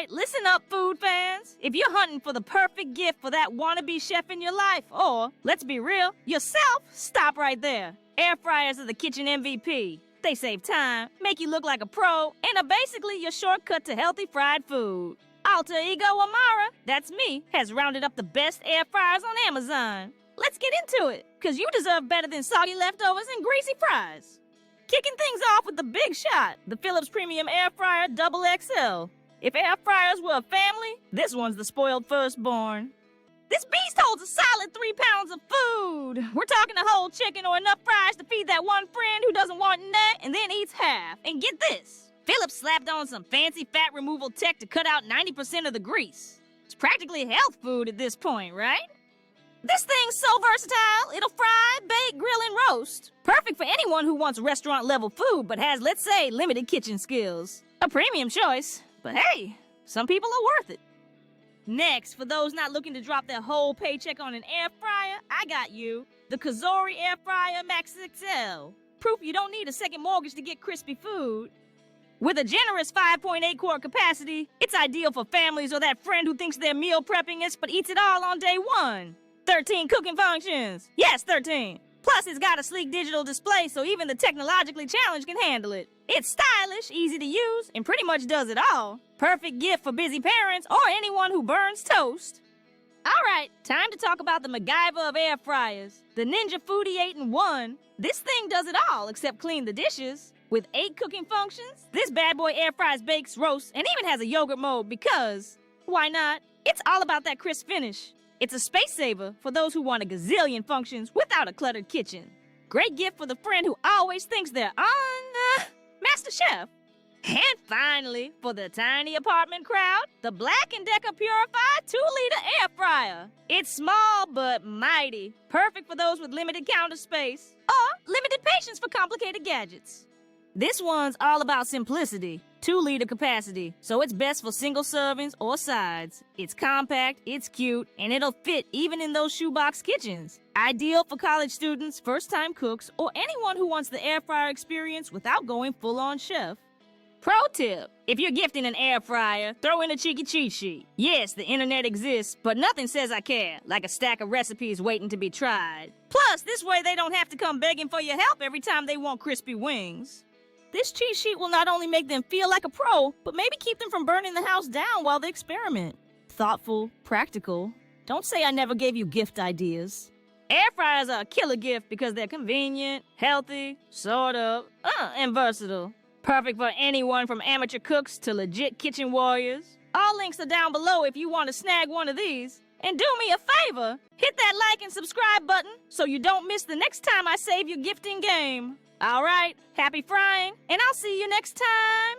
right, listen up, food fans. If you're hunting for the perfect gift for that wannabe chef in your life, or, let's be real, yourself, stop right there. Air fryers are the kitchen MVP. They save time, make you look like a pro, and are basically your shortcut to healthy fried food. Alter Ego Amara, that's me, has rounded up the best air fryers on Amazon. Let's get into it, because you deserve better than soggy leftovers and greasy fries. Kicking things off with the big shot, the Philips Premium Air Fryer XXL. If air fryers were a family, this one's the spoiled firstborn. This beast holds a solid 3 pounds of food. We're talking a whole chicken or enough fries to feed that one friend who doesn't want none and then eats half. And get this, Philips slapped on some fancy fat removal tech to cut out 90% of the grease. It's practically health food at this point, right? This thing's so versatile, it'll fry, bake, grill, and roast. Perfect for anyone who wants restaurant-level food but has, let's say, limited kitchen skills. A premium choice, but hey, some people are worth it. Next, for those not looking to drop their whole paycheck on an air fryer, I got you. The COSORI Air Fryer Max XL. Proof you don't need a second mortgage to get crispy food. With a generous 5.8 quart capacity, it's ideal for families or that friend who thinks they're meal prepping but eats it all on day one. 13 cooking functions. Yes, 13. Plus, it's got a sleek digital display so even the technologically challenged can handle it. It's stylish, easy to use, and pretty much does it all. Perfect gift for busy parents or anyone who burns toast. Alright, time to talk about the MacGyver of air fryers. The Ninja Foodi 8-in-1. This thing does it all except clean the dishes. With 8 cooking functions, this bad boy air fries, bakes, roasts, and even has a yogurt mode because, why not? It's all about that crisp finish. It's a space saver for those who want a gazillion functions without a cluttered kitchen. Great gift for the friend who always thinks they're on Master Chef. And finally, for the tiny apartment crowd, the Black+Decker Purify 2-liter air fryer. It's small but mighty, perfect for those with limited counter space or limited patience for complicated gadgets. This one's all about simplicity, 2-liter capacity, so it's best for single servings or sides. It's compact, it's cute, and it'll fit even in those shoebox kitchens. Ideal for college students, first-time cooks, or anyone who wants the air fryer experience without going full-on chef. Pro tip, if you're gifting an air fryer, throw in a cheeky cheat sheet. Yes, the internet exists, but nothing says I care, like a stack of recipes waiting to be tried. Plus, this way they don't have to come begging for your help every time they want crispy wings. This cheat sheet will not only make them feel like a pro, but maybe keep them from burning the house down while they experiment. Thoughtful, practical. Don't say I never gave you gift ideas. Air fryers are a killer gift because they're convenient, healthy, sort of, and versatile. Perfect for anyone from amateur cooks to legit kitchen warriors. All links are down below if you want to snag one of these. And do me a favor, hit that like and subscribe button so you don't miss the next time I save your gifting game. Alright, happy frying, and I'll see you next time!